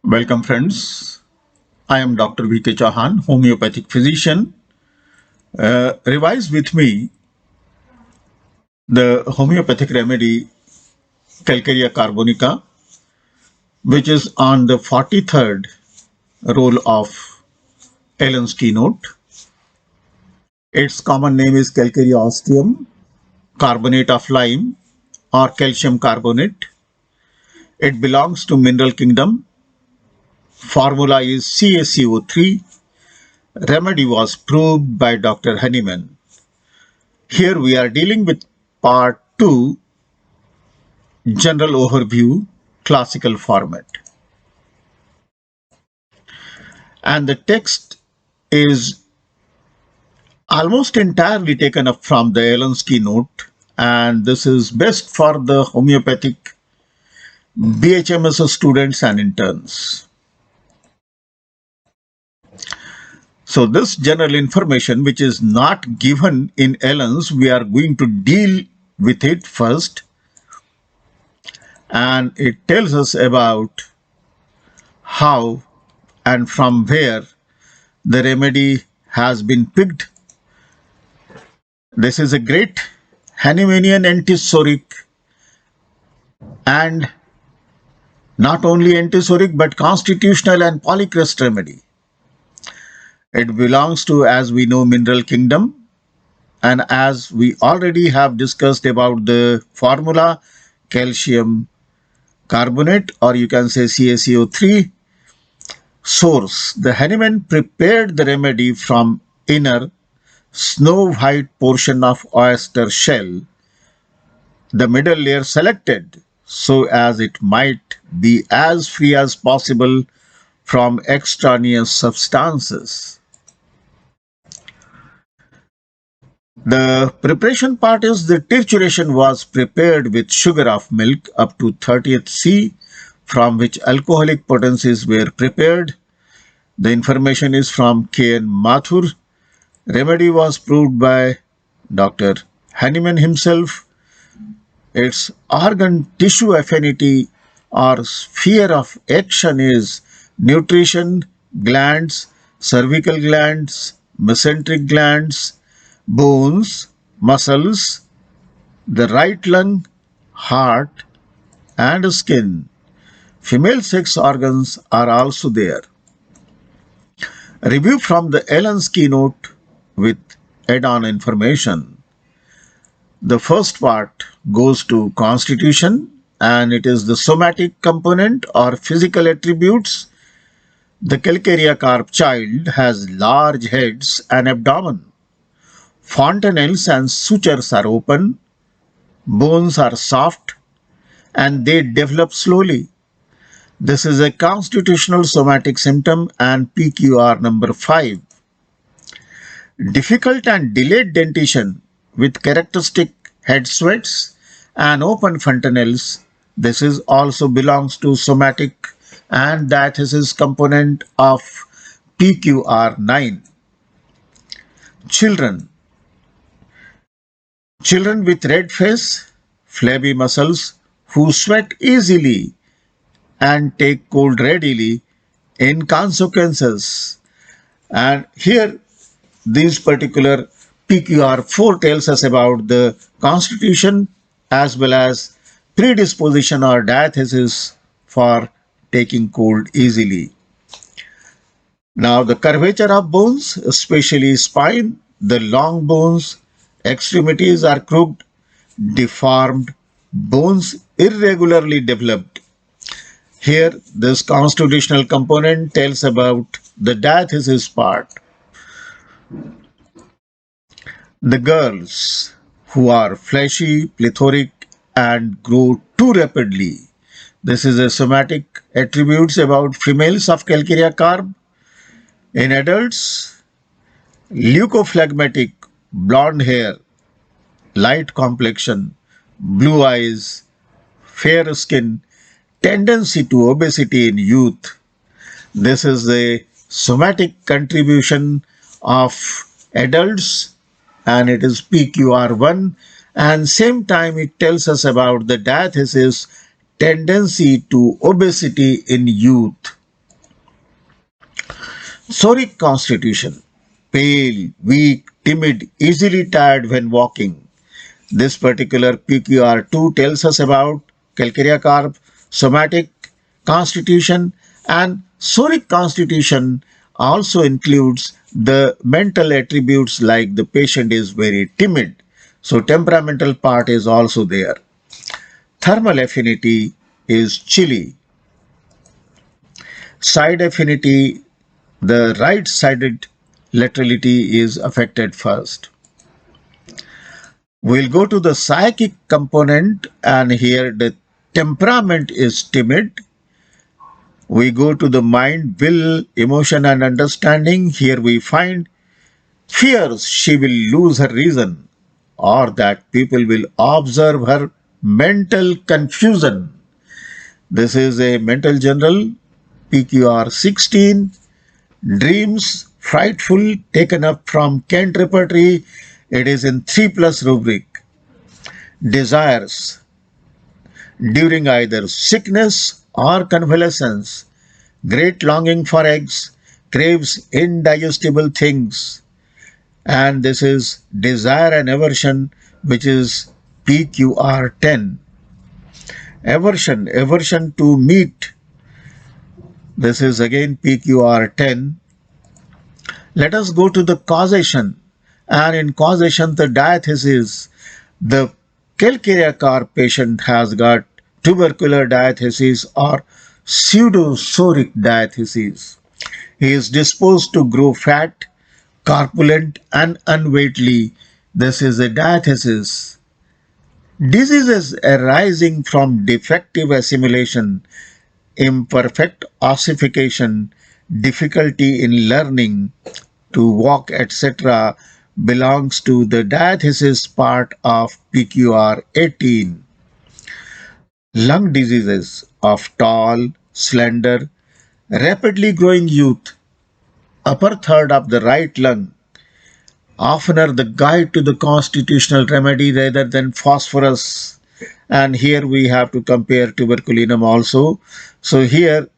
Welcome, friends. I am Dr. V.K. Chauhan, homeopathic physician. Revise with me the homeopathic remedy Calcarea carbonica, which is on the 43rd roll of Allen's Keynote. Its common name is Calcarea ostium, carbonate of lime, or calcium carbonate. It belongs to mineral kingdom. Formula is CaCO3. Remedy was proved by Dr. Honeyman. Here we are dealing with part 2, general overview, classical format. And the text is almost entirely taken up from the Allen's Keynote, and this is best for the homeopathic BHMS students and interns. So this general information, which is not given in Allen's, we are going to deal with it first. And it tells us about how and from where the remedy has been picked. This is a great Hahnemannian antisoric, and not only antisoric but constitutional and polycrest remedy. It belongs to, as we know, mineral kingdom, and as we already have discussed about the formula, calcium carbonate, or you can say CaCO3. Source: the Hahnemann prepared the remedy from inner snow white portion of oyster shell, the middle layer selected so as it might be as free as possible from extraneous substances. The preparation part is the trituration was prepared with sugar of milk up to 30th C, from which alcoholic potencies were prepared. The information is from K.N. Mathur. Remedy was proved by Dr. Hahnemann himself. Its organ tissue affinity or sphere of action is nutrition, glands, cervical glands, mesenteric glands, bones, muscles, the right lung, heart, and skin. Female sex organs are also there. Review from the Allen's Keynote with add-on information. The first part goes to constitution, and it is the somatic component or physical attributes. The Calcarea carp child has large heads and abdomen. Fontanelles and sutures are open, bones are soft, and they develop slowly. This is a constitutional somatic symptom and PQR number 5. Difficult and delayed dentition with characteristic head sweats and open fontanelles. This is also belongs to somatic and diathesis component of PQR 9. Children with red face, flabby muscles, who sweat easily and take cold readily in consequences. And here this particular PQR4 tells us about the constitution as well as predisposition or diathesis for taking cold easily. Now the curvature of bones, especially spine, the long bones, extremities are crooked, deformed, bones irregularly developed. Here, this constitutional component tells about the diathesis part. The girls who are fleshy, plethoric, and grow too rapidly. This is a somatic attributes about females of Calcarea carb. In adults, leukophlegmatic, blonde hair, light complexion, blue eyes, fair skin, tendency to obesity in youth. This is the somatic contribution of adults, and it is PQR1, and same time it tells us about the diathesis tendency to obesity in youth. Soric constitution. Pale, weak, timid, easily tired when walking. This particular PQR2 tells us about calcarea carb, somatic constitution, and soric constitution also includes the mental attributes like the patient is very timid. So temperamental part is also there. Thermal affinity is chilly. Side affinity, the right-sided laterality is affected first. We'll go to the psychic component, and here the temperament is timid. We go to the mind, will, emotion and understanding. Here we find fears she will lose her reason or that people will observe her mental confusion. This is a mental general, PQR 16. Dreams, frightful, taken up from Kent repertory. It is in 3 plus rubric. Desires, during either sickness or convalescence, great longing for eggs, craves indigestible things, and this is desire and aversion, which is PQR 10. Aversion to meat, this is again PQR 10. Let us go to the causation, and in causation the diathesis, the calcarea carb patient has got tubercular diathesis or pseudosoric diathesis. He is disposed to grow fat, corpulent and unweightly. This is a diathesis. Diseases arising from defective assimilation, imperfect ossification, difficulty in learning to walk, etc., belongs to the diathesis part of PQR 18. Lung diseases of tall, slender, rapidly growing youth, upper third of the right lung, oftener the guide to the constitutional remedy rather than phosphorus. And here we have to compare tuberculinum also. So here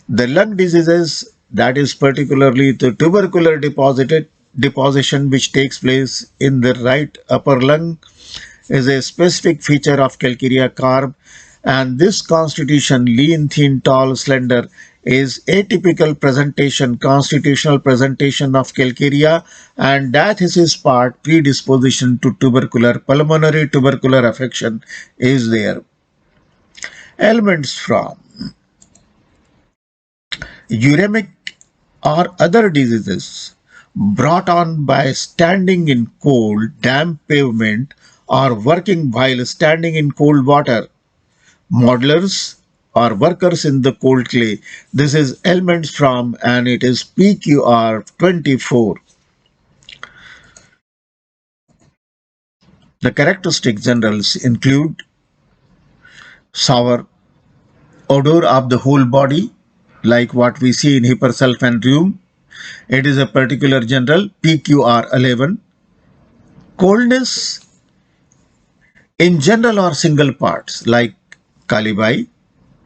the lung diseases, that is particularly the tubercular deposition which takes place in the right upper lung, is a specific feature of calcarea carb, and this constitution, lean, thin, tall, slender, is atypical presentation, constitutional presentation of calcarea, and diathesis part, predisposition to tubercular, pulmonary tubercular affection is there. Elements from uremic or other diseases brought on by standing in cold, damp pavement or working while standing in cold water, modelers or workers in the cold clay. This is elements from, and it is PQR 24. The characteristic generals include sour odor of the whole body, like what we see in hypersulfandrium. It is a particular general, PQR 11. Coldness in general or single parts like calibi,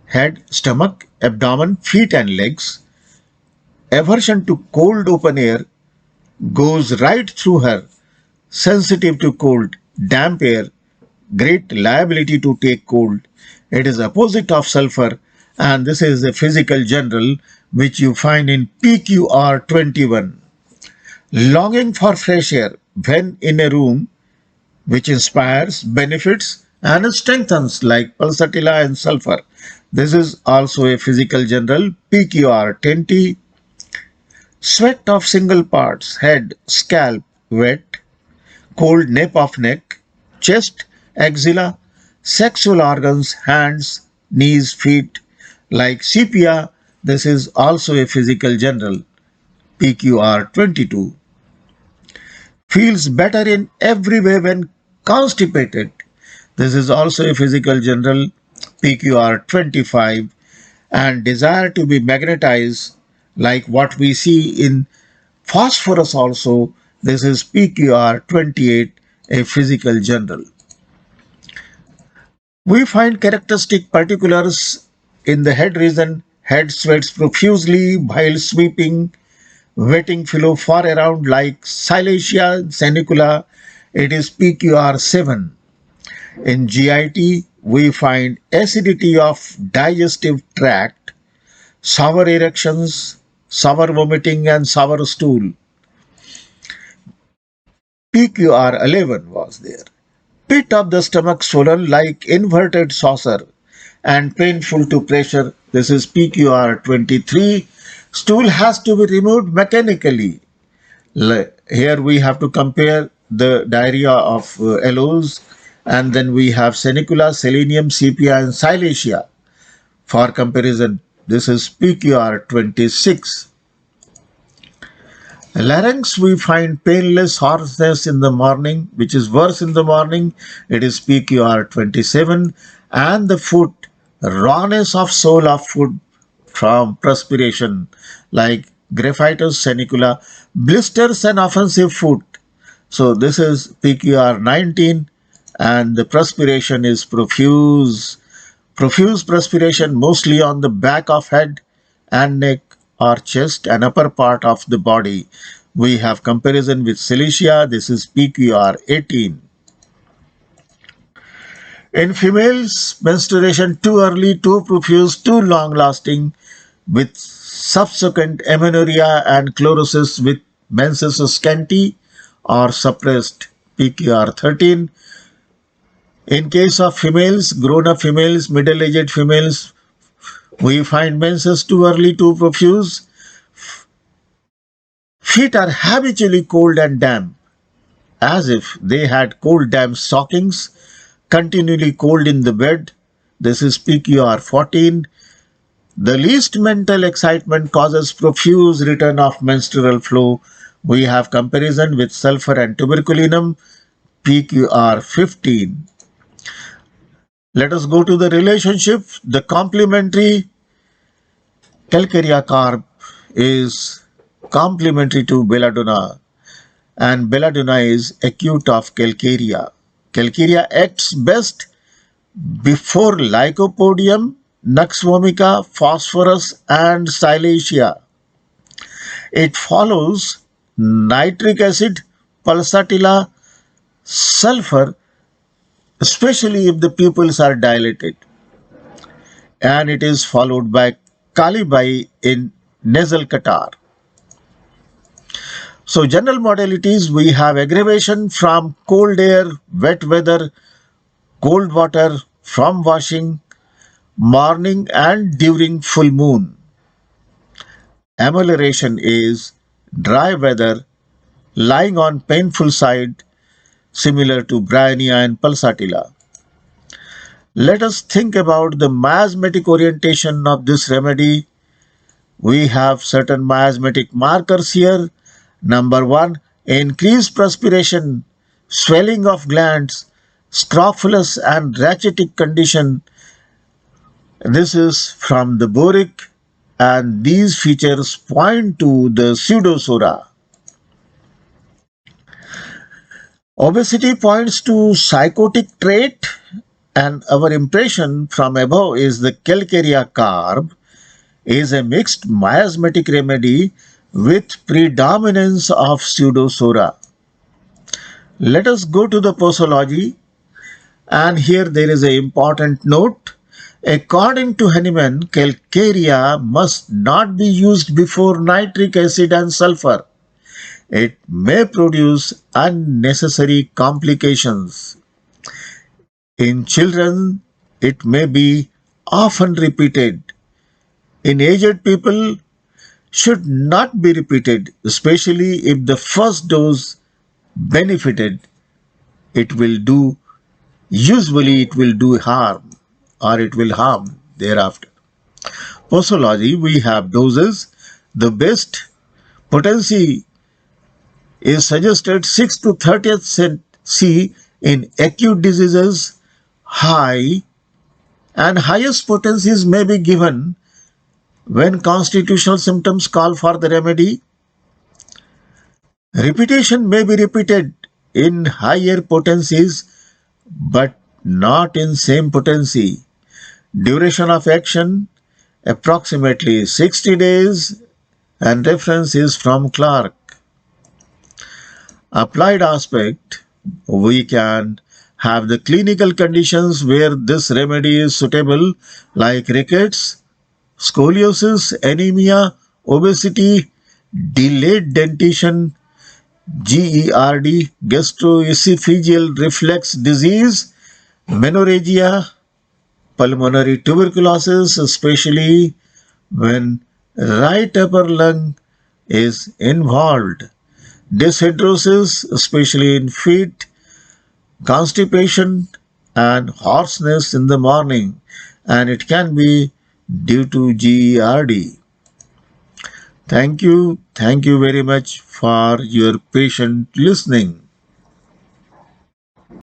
head, stomach, abdomen, feet and legs. Aversion to cold open air goes right through her. Sensitive to cold, damp air, great liability to take cold. It is opposite of sulfur, and this is the physical general which you find in PQR 21. Longing for fresh air when in a room which inspires, benefits and strengthens like pulsatilla and sulfur. This is also a physical general, PQR 20. Sweat of single parts, head, scalp, wet, cold nape of neck, chest, axilla, sexual organs, hands, knees, feet, like sepia. This is also a physical general, PQR 22. Feels better in every way when constipated. This is also a physical general, PQR 25. And desire to be magnetized, like what we see in phosphorus also. This is PQR 28, a physical general. We find characteristic particulars in the head region. Head sweats profusely while sweeping. wetting flow far around like Silesia Senicula, it is PQR 7. In GIT, we find acidity of digestive tract, sour erections, sour vomiting and sour stool. PQR 11 was there. Pit of the stomach swollen like inverted saucer and painful to pressure. This is PQR 23. Stool has to be removed mechanically. Here we have to compare the diarrhea of LOs, and then we have Senicula, Selenium, Sepia and Silesia. For comparison, this is PQR 26. Larynx, we find painless hoarseness in the morning, which is worse in the morning. It is PQR 27. And the foot, rawness of sole of foot from perspiration, like graphitis senicula, blisters and offensive foot. So this is PQR 19, and the perspiration is profuse. Profuse perspiration mostly on the back of head and neck or chest and upper part of the body. We have comparison with Silesia. This is PQR 18. In females, menstruation too early, too profuse, too long lasting, with subsequent amenorrhea and chlorosis with menses scanty or suppressed, PQR 13. In case of females, grown-up females, middle-aged females, we find menses too early, too profuse. Feet are habitually cold and damp, as if they had cold damp stockings, continually cold in the bed. This is PQR 14. The least mental excitement causes profuse return of menstrual flow. We have comparison with sulfur and tuberculinum, PQR 15. Let us go to the relationship. The complementary calcarea carb is complementary to belladonna, and belladonna is acute of calcarea. Calcarea acts best before lycopodium, nux vomica, phosphorus and silesia. It follows nitric acid, pulsatilla, sulfur, especially if the pupils are dilated, and it is followed by calibai in nasal catarrh. So general modalities, we have aggravation from cold air, wet weather, cold water from washing, morning and during full moon. Amelioration is dry weather, lying on painful side, similar to bryonia and pulsatilla. Let us think about the miasmatic orientation of this remedy. We have certain miasmatic markers here. Number 1, increased perspiration, swelling of glands, scrofulous and rachitic condition. This is from the boric, and these features point to the pseudosora. Obesity points to psychotic trait, and our impression from above is the calcarea carb is a mixed miasmatic remedy with predominance of pseudosora. Let us go to the posology, and here there is an important note. According to Hahnemann, calcarea must not be used before nitric acid and sulfur. It may produce unnecessary complications. In children, it may be often repeated. In aged people, should not be repeated, especially if the first dose benefited. Usually it will do harm, or it will harm thereafter. Posology, we have doses. The best potency is suggested 6 to 30th C in acute diseases, high, and highest potencies may be given when constitutional symptoms call for the remedy. Repetition may be repeated in higher potencies, but not in same potency. Duration of action, approximately 60 days, and reference is from Clark. Applied aspect, we can have the clinical conditions where this remedy is suitable, like rickets, scoliosis, anemia, obesity, delayed dentition, GERD, gastroesophageal reflux disease, menorrhagia, pulmonary tuberculosis, especially when right upper lung is involved, dyshydrosis, especially in feet, constipation, and hoarseness in the morning, and it can be due to GERD. Thank you very much for your patient listening.